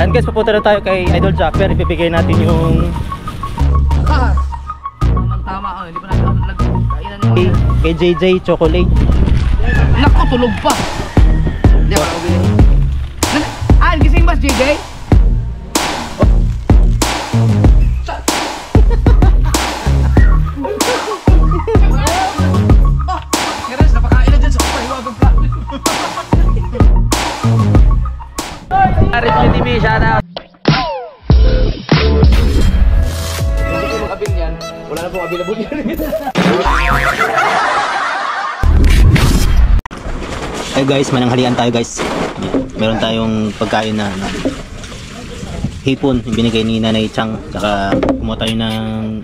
And guys, papunta na tayo kay Idol Japper. Ibibigay natin yung tama, hindi pa natin nagkainan yung kay JJ Chocolate. Naku, tulog pa. Hindi ako bilhin. Gising ba si JJ? Keres, napakain na dyan sa pahiwagang plato. Review TV, shout out. Hindi ko makabing yan. Wala na pong available yan. Hey guys, mananghalian tayo guys. Meron tayong pagkain na hipon, yung binigay ni Nanay Chang. Saka kumuha tayo ng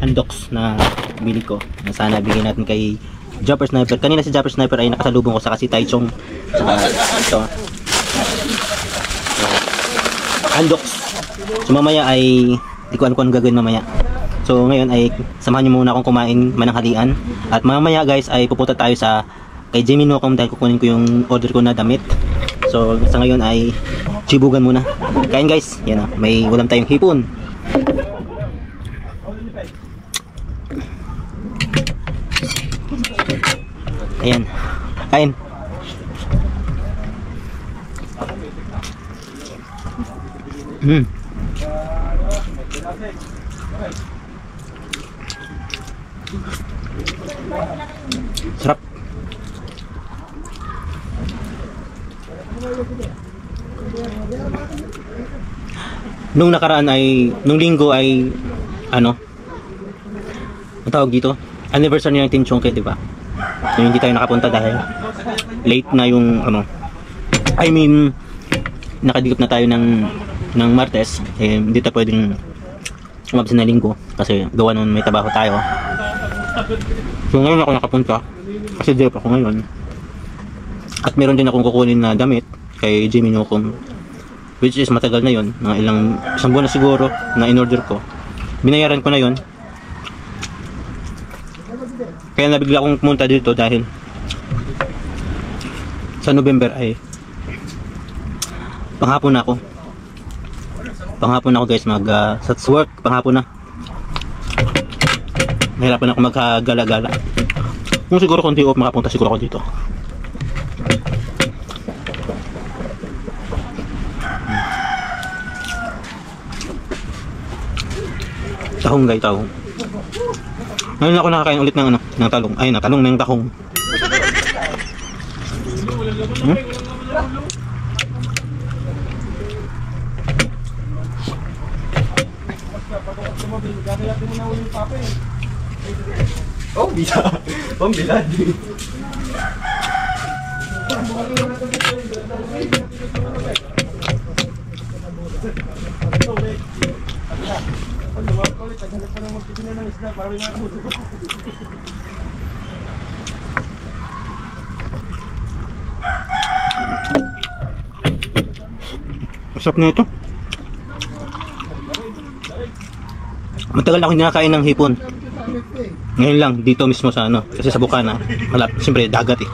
handoks na bili ko na sana bigyan natin kay Japper Sniper. Kanina si Japper Sniper ay nakasalubong ko, saka si Taichung. Saka ito handoks. So mamaya ay di ko alam kung anong gagawin mamaya. So ngayon ay samahan nyo muna akong kumain mananghalian. At mamaya guys ay pupunta tayo sa kay Jimmy Nocom dahil kukunin ko yung order ko na damit. So sa ngayon ay chibugan muna. Kain guys, yan o, may ulam tayong hipon. Ayan, kain. Sarap. Nung nakaraan ay, nung linggo ay ano, ang tawag dito, anniversary ng Team Chongke, di ba? Hindi tayo nakapunta dahil late na yung ano, I mean nakadikip na tayo ng Martes, eh hindi tayo pwedeng umabsent na linggo kasi gawa nun may trabaho tayo. So ngayon ako nakapunta kasi jeep ako ngayon. At meron din akong kukunin na damit kay Jimmy Nocom, which is matagal na yon, mga isang buwan na siguro na in-order ko. Binayaran ko na yon. Kaya nabigla akong pumunta dito dahil sa November ay panghapon na ako. Panghapon na ako guys, sa work, panghapon na. Nahirapan ako magkagala-gala. Kung siguro kung di off makapunta siguro ako dito. Tahong guys, tahong. Ngayon ako nakakain ulit ng ano, ng talong. Ay, ng talong, ng tahong. Oh, bisa. Pambilad. Masarap na ito. Matagal na ako nakakain ng hipon. Ngayon lang dito mismo sa ano, kasi sa Bukana, malapit, siyempre dagat eh.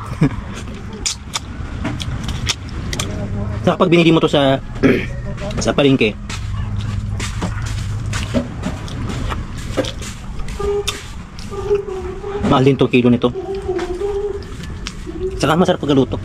Saka pag binili mo to sa sa palengke, mahal din 2 kilo nito. Saka masarap pagluto.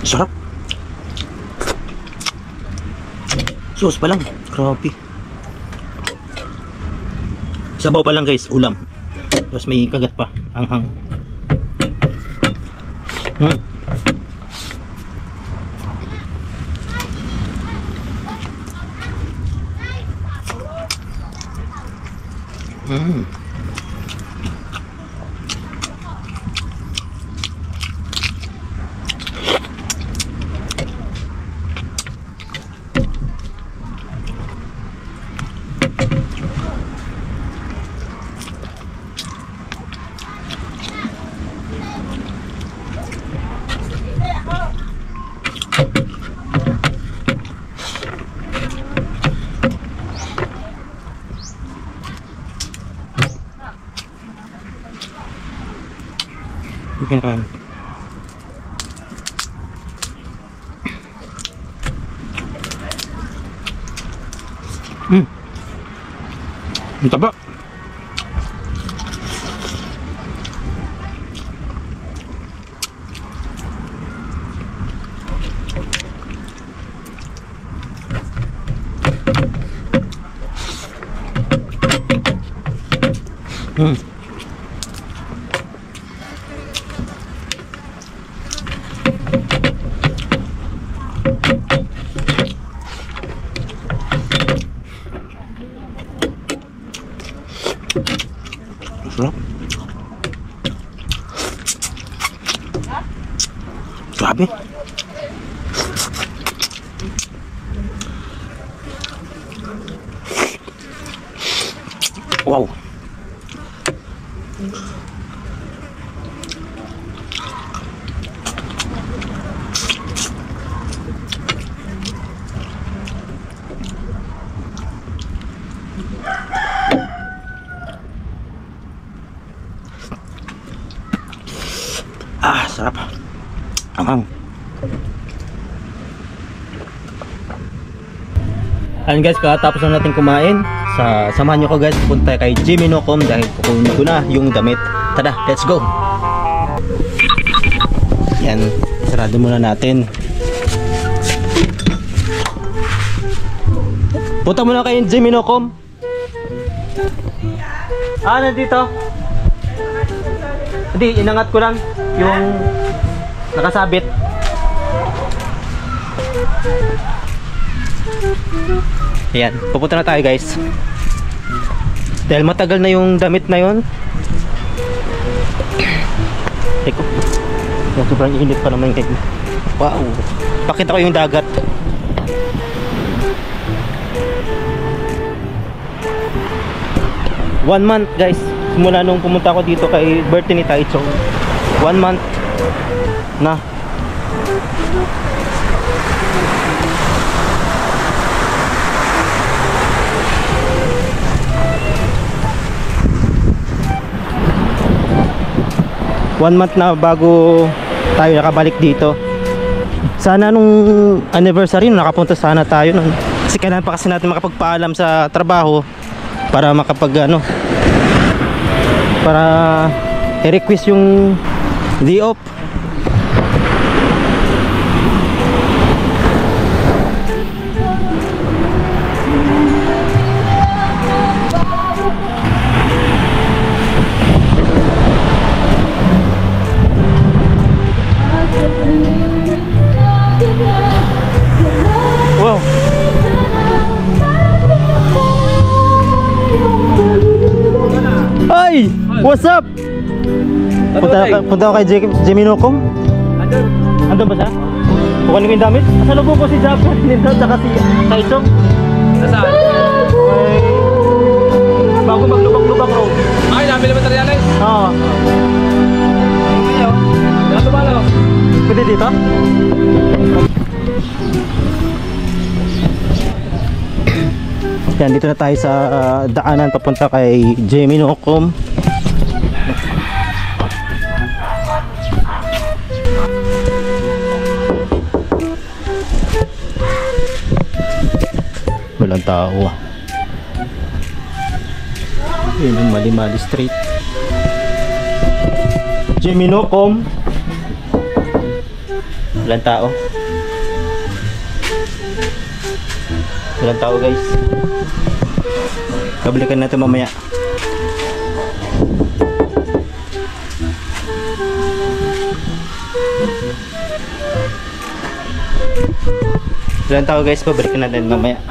Sarap. Sauce pa lang. Grabe. Sabaw pa lang guys, ulam. Tapos may kagat pa. Anghang. Mm. Bikin kan. Ang taba. Sarap. Grabe. Wow. Sarap. Anghang. Ayan guys, katapos na natin kumain. Samahan nyo ko guys, punta kay Jimmy Nocom dahil kukunin ko na yung damit. Tada, let's go. Yan, sarado muna natin. Punta muna kay Jimmy Nocom. Nandito. Hindi, inangat ko lang yung nakasabit. Ayan, pupunta na tayo guys. Dahil matagal na yung damit na yun. Teko, sobrang init pa naman ngayon. Wow, pakita ko yung dagat. One month guys, simula nung pumunta ako dito kay birthday ni Taichung. 1 month na. One month na bago tayo nakabalik dito. Sana nung anniversary nakapunta sana tayo nun. Kasi kailangan pa kasi natin makapagpaalam sa trabaho para makapag para i-request yung day off. Wow. Ay, what's up? Punta ako kay Jimmy Nocom. Andun ba siya? Kukunin ko yung damit? Asalubong ko si Japan nito at si Taichung. Nasaan? Bago maglubak-lubak road. Ay, nabili materialis? Oo. Ano ba lang? Pwede dito? Yan, dito na tayo sa daanan papunta kay Jimmy Nocom. Walang tao. Yun yung Mali-Mali Street. Jimmy Nocom. Walang tao. Walang tao guys. Kabalikan natin mamaya. Walang tao guys, pabalikan natin mamaya.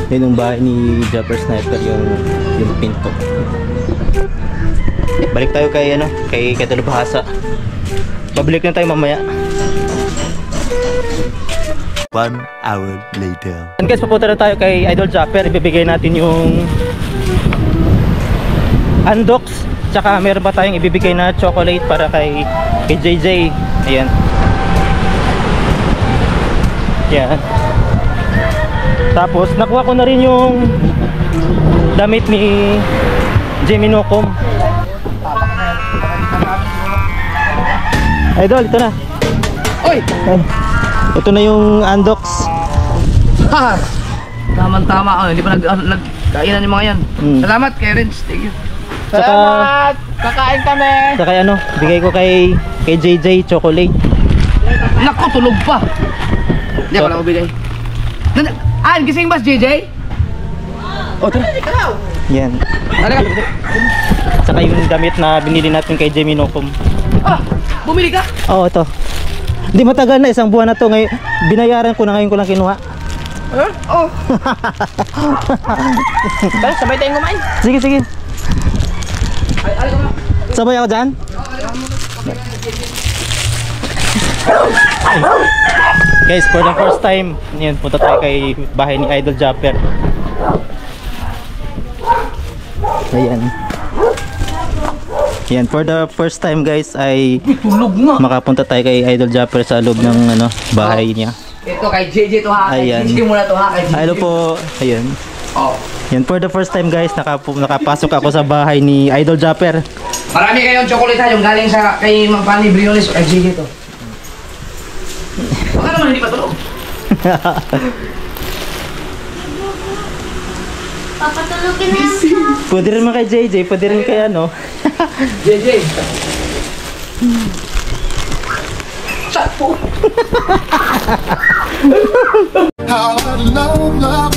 Yun yung bahay ni Japper Sniper, yung pinto. Balik tayo kay kay Dalubhasa. Pabalik na tayo mamaya. 1 hour later. And guys, papunta na tayo kay Idol Japper. Ibibigay natin yung Andox, tsaka meron pa tayong ibibigay na chocolate para kay JJ. Ayan. Yan. Tapos nakuha ko na rin yung damit ni Jimmy Nocom. Idol, ito na. Oy! Ito na yung Andox. Ha! Tama-tama. Oh, hindi pa nagkainan yung mga yan. Salamat kay Renz. Thank you. Salamat! Kakain kami! Saka bigay ko kay JJ chocolate. Naku, tulog pa. Hindi ako lang mabigay. Gising ba si JJ? Oh, tara. Yan. Halika. Saka yung damit na binili natin kay Jimmy Nocom. Ah! Bumili ka? Oo, ito. Hindi matagal na, isang buwan na to. Ngayon, binayaran ko na, ngayon ko lang kinuha. Oh. Tara, sabay tayong kumain. Sige, sige. Ay, ko na. Sabay ako dyan. Guys, for the first time, yun, punta tayo kay bahay ni Idol Japper. Ayan. Yan, for the first time guys ay Tulog nga. makapunta tayo kay Idol Japper sa loob ng bahay niya. Ito kay JJ to ha. Kay Ayan. JJ muna to ha. Kay JJ. Hello po. Ayun. Oh. Yan, for the first time guys, nakapasok ako sa bahay ni Idol Japper. Marami kayong chocolate ha. Yung galing sa kay Mang Pani Briones o kay JJ to. Baka naman hindi pa tulog. Papatulogin na yan. Pwede rin mga kay JJ, pwede rin kay JJ. Shut po. How I love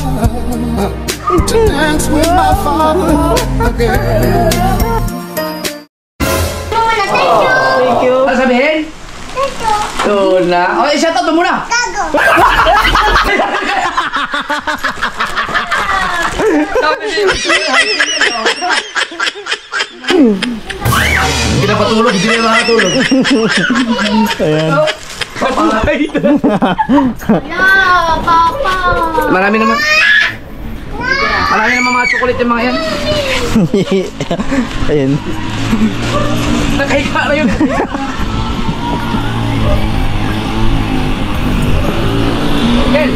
to dance with my father again. Muna, thank you. Thank you. Ano sabihin? Thank you. Doon na. O, shout out mo muna. Gago. Hindi na patulog, hindi na makatulog. Ayan. No, papa. Marami naman mga chocolate yung mga yan. Ayan. Nakahiga na yun. Kel,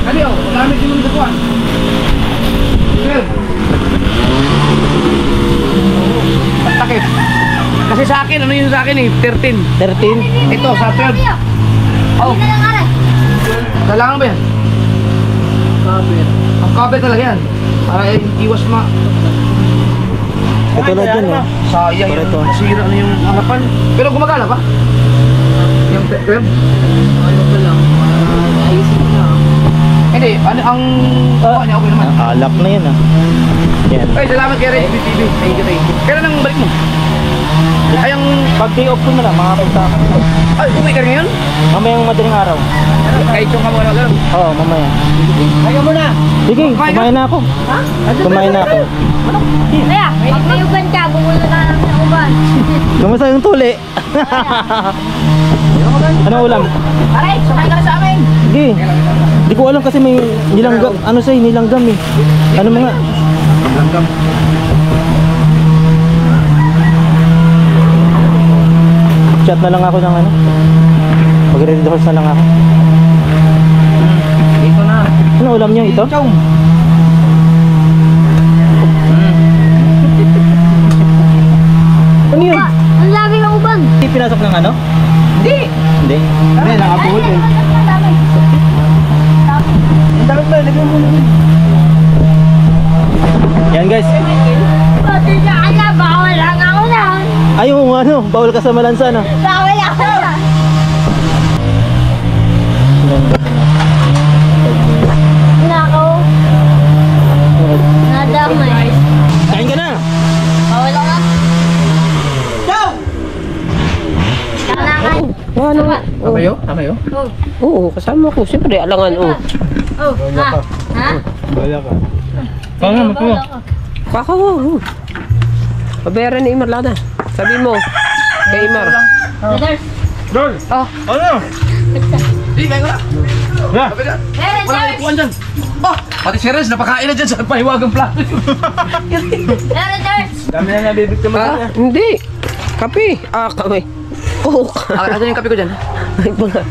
kali o, marami din yung dapuan. Kel. Takip. Kasi sa akin, ano yun sa akin eh? 13. 13. Ito, sa 12. Oh, Hindi na lang aray. kailangan ba yan? Cover. Ang cover talaga yan. Para iwas Ito na dyan sayang Para yung ito. masira na yung harapan. Pero gumagana pa? Yung 12? Ano pa lang? Ayusin na. Hindi, ano ang niya okay naman. Alak na yan Yan. Ay, salamat kay Red TV. Thank you. Kailan ang balik mo? Ay, ang... Pag day off ko na lang, makapunta ako. Ay, uwi ka rin ngayon? Mamayang madaling araw. Kahit yung kamuna gano'n. Oo, mamaya. Ayaw mo na! Sige, kumain na ako. Kumain na ako. Kaya, pag may uban ka, bumula na lang ng uban. Kamusta yung tuli? Anong ulam? Aray, sumay ka na sa amin! Sige. Di ko alam kasi may nilanggam. Ano sa'yo? Nilanggam eh. Ano mga? Langgam. Chat na lang ako ng Magre-rehearse na lang ako. Dito na. Ano ulam niyo ito? Chow! Ano yun? Ang lami ng uban. Hindi pinasok ng ano? Hindi! Hindi. Hindi, nakapuhol eh. Dapat ba? Lagyan mo na. Yan guys. Pati sa kanya, bawal lang ako na. Ay, yung bawal ka sa malansa Bawal ako na. Nako. Nadamay. Kain ka na. Bawal ako na. Chow! Kailangan. Ano? Kabayo? Tama yun? Oh. Oo, kasama ko. Siyempre, alangan. Oh. Oh. Ha? Ha? Bala ka. Paano mo? Kakawa. Oh. Pabayaran ni Imar Lada. Sabi mo, kay Imar. Brothers. Dol! Ah, Ano? Hindi, kaya nga. Ya! Sabi na. Brothers. Wala na ipuan dyan. Oh, pati si Rez, napakain na dyan sa pahiwagang plato. Brothers. Dami na nabibigtama ah, hindi. Kape. Ah, kape. Oh, Asan yung kape ko dyan? ay mga.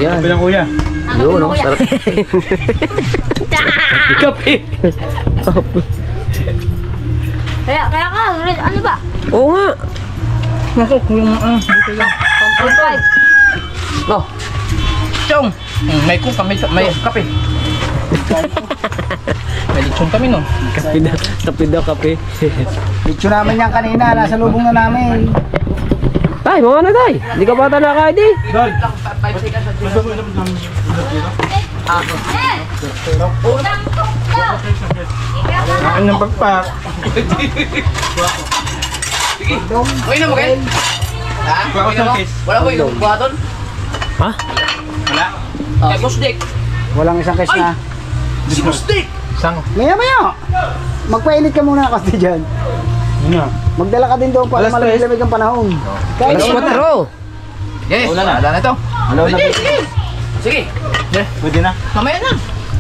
Yan. Bilang kuya. Yun, no? Sarap. Kape. Kaya ka, ano ba? Oo nga. Naku, yung buto lang. 1.5. Oh. Chong. May kuka, may kape. May lechon kami, no? Kape daw, kape. Picture namin yan kanina. Nasa lubong na namin. Tay, mga na tay. Hindi ka bata na kahit eh. Dol! Unang tukto. Kain ng pagpak. Okay na mo, kayo? Ha? Okay na mo? Wala ko yung buhaton? Ha? Wala. Kay Musdik. Walang isang case na. Si Musdik! Isang. Maya-maya! Magpainit ka muna kasi dyan. Ano? Magdala ka din doon para Alas malamig-lamig ang panahon. Kahit Alas 4. Yes, wala na ito. Wala na. Sige. Sige. Pwede na. Mamaya na.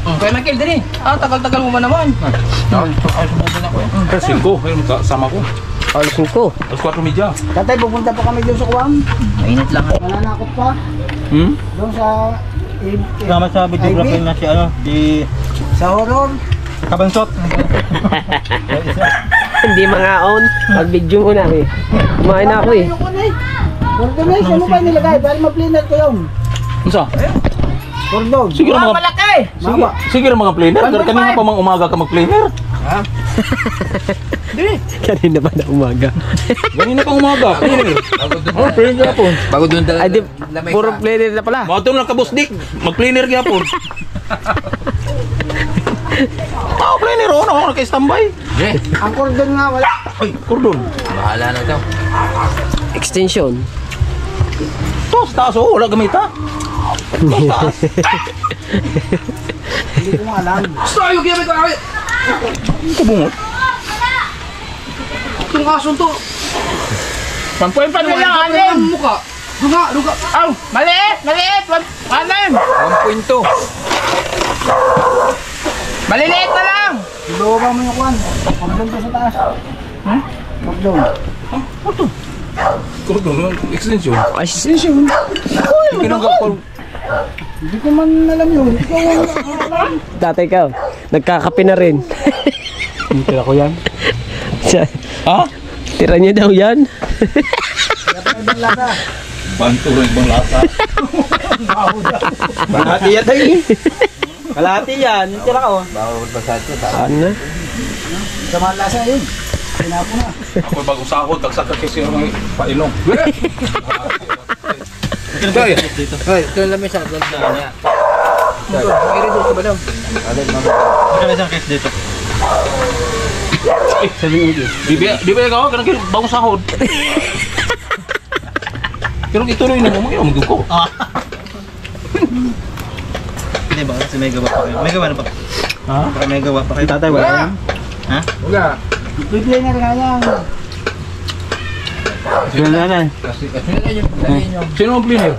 Kaya Michael, din eh. Tagal-tagal mo ba naman? Ay, subukan ako eh. Kasi 5, ayun, kasama ko. Alas 5. Alas 4:30. tatay, pupunta pa kami doon sa Kuwam. Mainit lang. Mananakot pa. Doon sa... Tama sa videographer na si ano, si sa horror. Kabansot. Hindi mga on. Mag-video mo na eh. Kumain na ako eh. Cordon saan mo ba nilagay? Para ma-planer ko yun. Unsa? Cordon. Sige mga Mama. sige mga planer. Kanina pa mang umaga ka mag-planer. Kanina ba na umaga? Kanina pa umaga. Planer. Oh, planer po. Bago doon Ay, di, puro player na pala. Mga lang ka boss Dick. Mag-planer gyapon. Oh, planer oh, ako naka-standby. Ang cordon nga wala. Ay, cordon. Bahala na ito. Extension. Tos taas oh, wala gamita. Tos taas. Hindi ko alam. Sayo, kaya may kawit! Kabungot. Itong asun to. Pampuin pa Ano lang, anim! Mukha. Duga. Aw! Maliit! Maliit! Anim! 1.2. Maliliit na lang! Ibawa mo yung kwan. Cordon ko sa taas. Cordon. Cordon, extension. Ay, extension. Hindi ko man alam yun. Ikaw ang alam. Tatay ka. Nagkakape na rin. Tira ko yan. Ha? Tira niya daw yan. Banto rin ibang lasa. Kalahati yan tayo. Kalahati yan. Tira ka oh. Saan na? Sa mga lasa yun. Pinapo na. Ako bagong sahod, tagsaka kasi yung painom. Hoy, ito lang may sa doon sa kanya. May result ba daw? Magkano isang case dito? Di ba ikaw? Kanang bagong sahod. Pero ituloy na mo, yung ko. Hindi ba? Kasi may gawa pa kayo. May gawa na pa. Ha? Baka may gawa pa kayo. Tatay wala. Ha? Wala. Bibigyan nga yan. Sino na yan? Sino ang planer?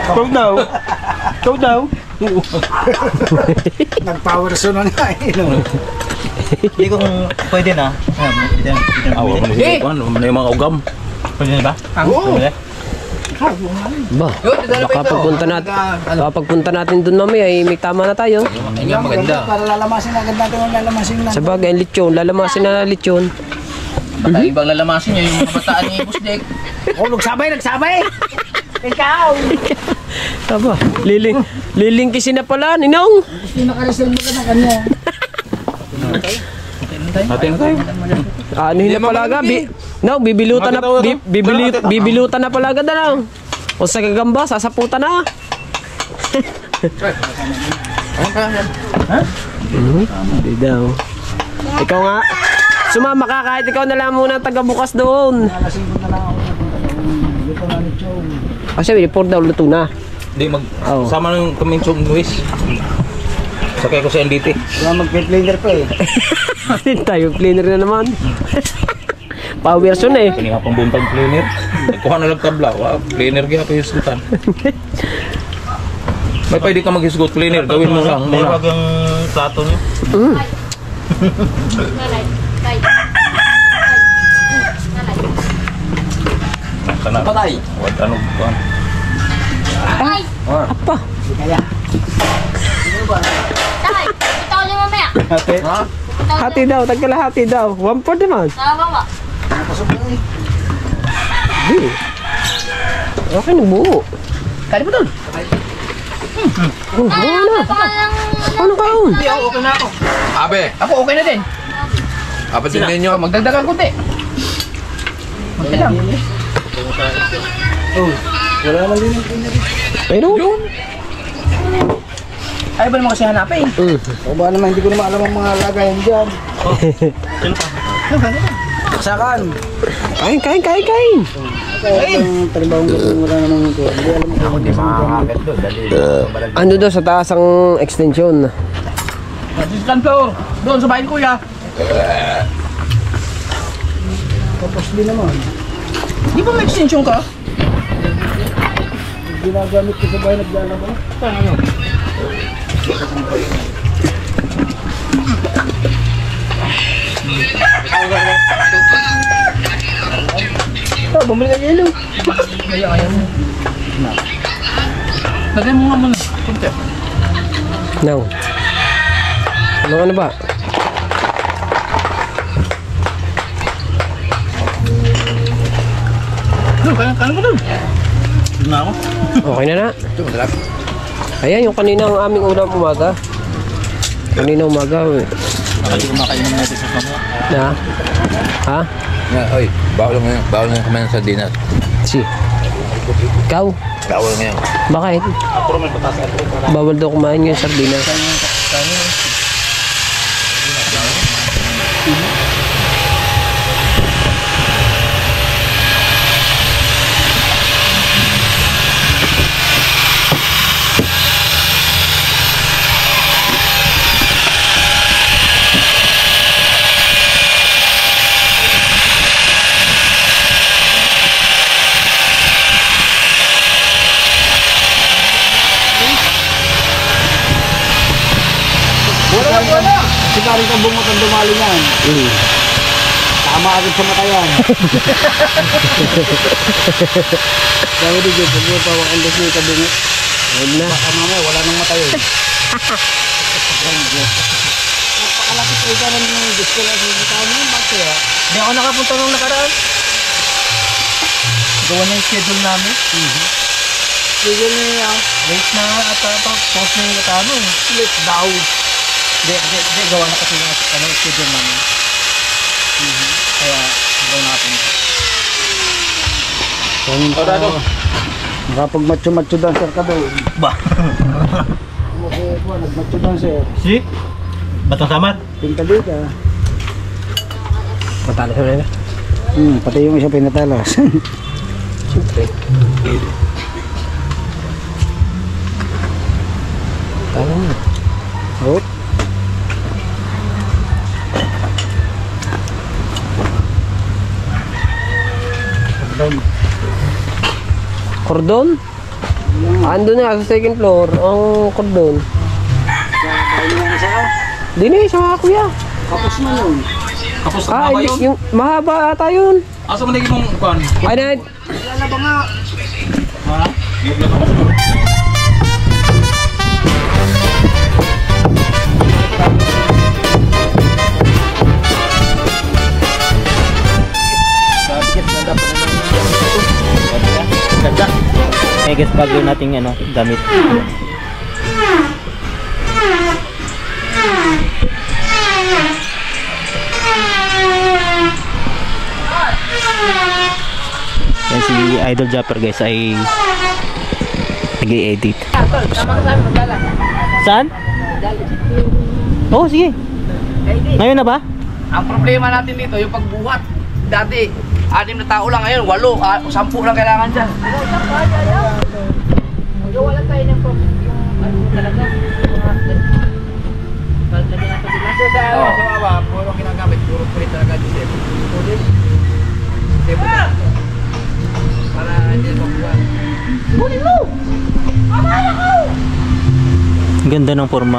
Ikaw daw. Ikaw daw. Nag-power zone na nga eh. No? Hindi ko kung pwede na. Pwede na. Awa mo na Eh! siya. Ano na yung mga ugam? Pwede na ba? Oo. Pwede? Ba? Kapagpunta natin doon mamaya, may tama na tayo. Ayun ang maganda. Para lalamasin agad natin ang lalamasin na. Sa bagay, ang lechon. Lalamasin na lechon. Bata ibang lalamasin niya yung mga bataan ni Busdek. Oh, nagsabay! Ikaw! Aba, lilingkisin na pala, Ninong. Pinakareserve mo ka na kanya. Natin na tayo. Anuhin na pala agad. Bibilutan na. Bibilutan na pala agad na lang. O sa gagamba, sasaputan na. Hindi daw. Ikaw nga. Sumama ka kahit ikaw na lang muna taga bukas doon. Alasing ko na lang ako. Dito na Kasi report daw luto na. Hindi Oo. sama ng kaminsong Luis. Sakay ko sa NDT. Kaya mag-planer pa eh. Tayo cleaner na naman. Power son eh. Kani nga pang buntag cleaner. Nagkuha na lang tabla. Wow, cleaner kaya pa yung sultan. May pwede ka maghisgot cleaner. Gawin mo lang muna. Huwag yung plato niyo. Sana. Patay. Wag ano kuan. Apa? Tay, ito ulit mamaya. Hati daw, tagkalahati daw. 1/4 naman. Tama ba? Di. Okay, nagbuo. Kali mo doon. Oh, ano? Ano kaon? Hindi, ako okay na ako. Abe. Ako okay na din. Apa din ninyo? Magdagdagan konti. Konti lang. Wala naman din yung planer. Pero? Ay ba naman kasi hanapin? O ba naman, hindi ko naman alam ang mga lagayan dyan. Saksakan. Kain. Kaya ang talibawang ko wala naman ito. Hindi alam mo kung hindi makakakit doon. Ano daw sa taas ang extension? Assistant floor. Doon sa bahay ni kuya. Tapos din naman. Di ba may extension ka? Ginagamit ko sa bahay naglalaba. Bumili ka yelo. Ayaw mo. Lagyan mo nga muna. Kunti. Now. Ano ba? Kaya mo doon. Na ako. Okay na na. Ayan yung kanina ang aming ulam umaga. Kanina umaga. Hindi ko makainom natin sa kamo. Na? Ha? Oy, bawal na kumain sa dinner. Si. Ikaw? Bawal ngayon. Bakit? Bawal daw kumain yung sardinas. Sikarin kang bungot ang dumali niyan. Tama agad sa mata yan. Sabi di dyan, pag mo pawakan doon siya kabungot. Huwag na. Baka mamaya, wala nang mata yun. Napakalapit ko ito ng gusto lang sa mata mo. Bakit kaya? Hindi ako nakapunta nung nakaraan. Gawa na yung schedule namin. Sige niya. Late na at post na yung katano. Let's down. Hindi, gawa na kasi yung schedule namin. Kaya, gawa natin. Nakapag-macho-macho dancer ka doon. Ba? Okay, nag-macho dancer. Si? Batang Samar? Pintalika. Matalas na nila. Pati yung isa pinatalas. Siyempre. Tama na. Oh. Cordon? Ando na sa second floor ang cordon. Dini sa kuya. Kapos na yun. Kapos na Ah, ba yun? yung mahaba ata yun. Asa man naging mong kuan? Ay na. Lalaba nga. Ganda. I guess bago nating ano, damit. Yan si Idol Japper guys ay nag-i-edit. Saan? Oh, sige. Ngayon na ba? Ang problema natin dito, yung pagbuhat. Dati, 6 na tao lang ngayon, 8, 10 lang kailangan dyan. Magawa lang tayo ng yung ano talaga. Sa baba, puro ginagamit, puro pulit talaga dito. Para hindi mabuwan. Kunin mo! Mamaya ko! Ganda ng forma.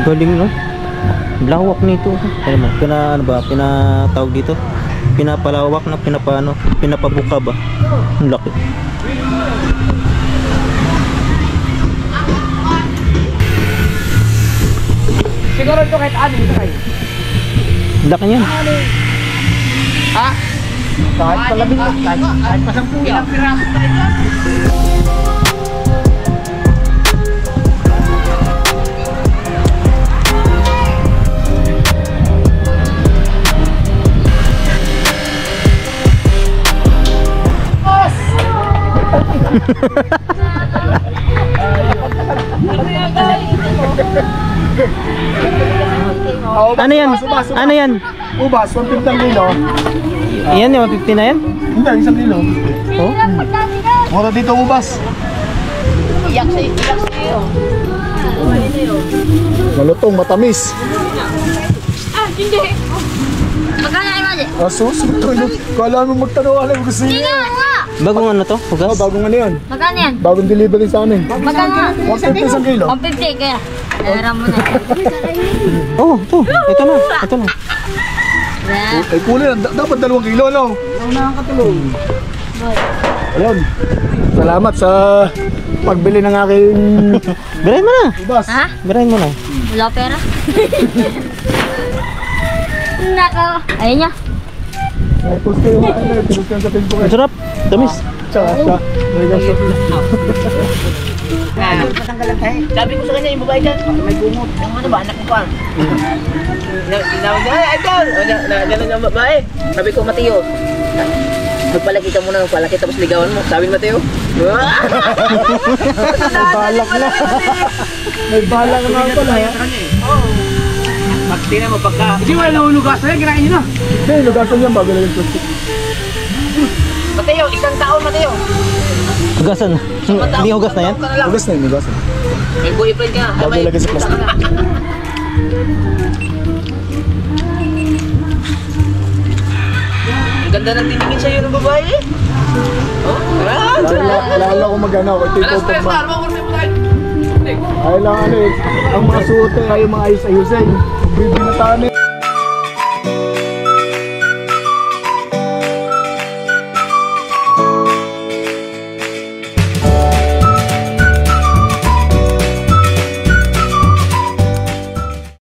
Galing, no? Lawak nito. Ano mo, ano ba, pinatawag dito? Pinapalawak na, pinapabuka ba? Ang laki. Siguro ito kahit ano ito kayo. Laki niyan. Ha? Kahit palabing, kahit pasampu. Ilang piraso tayo dyan? Ano yan? Ano yan? Ubas, 150 kilo. Yan yung 150 na yan? Hindi, 1 kilo. Oh? Mura dito ubas. Iyak sa'yo. Malutong, matamis. Ah, hindi. Magkano ay mali? Asus, ito yun. Kala mo magtanong, alam mo gusto Hindi niya. nga! Bagong ano to? Hugas? Oh, bagong ano yan. Magkano yan? Bagong delivery sa amin. Magkano nga? 150 isang kilo. 150 kaya. Era mo na. Oh, ito. Ito na. Ito na. Ay, kulay yan. Dapat 2 kilo, no? Ang nakakatulong. Ayun. Salamat sa pagbili ng aking Birahin mo na. ubas. Ha? Birahin mo na. Wala pera? Nako. Ayun niya. Post ko yung ano, post ko yung sa Facebook. Ang sarap. Tamis. Tsaka siya. Sabi ko sa kanya, yung babae dyan, may gumot. Yung ano ba, anak ko pa. Tinawag niya, ay, idol! Gano'n yung babae. Sabi ko, Mateo, magpalaki ka muna, magpalaki, tapos ligawan mo. Sabi ni Mateo, May balak na. May balak na pala. pag tina mo, pagka... Hindi mo na nahunugas na yan, kinain nyo na. Hindi, lugasan yan bago lang yung plastic. Mateo, 1 taon, Mateo. Hugasan. Hindi hugas na yan? Lugas na yun, lugas na. May boyfriend ka. Bago ilagay sa plastic. Ang ganda ng tiningin sa'yo ng babae. Oh, Lalo ko mag-ano, ito alas yung 3 pagma. na, alam mo tayo. Ay lang ano eh, ang mga suot ay yung mga ayos-ayusin. Bibinataan eh.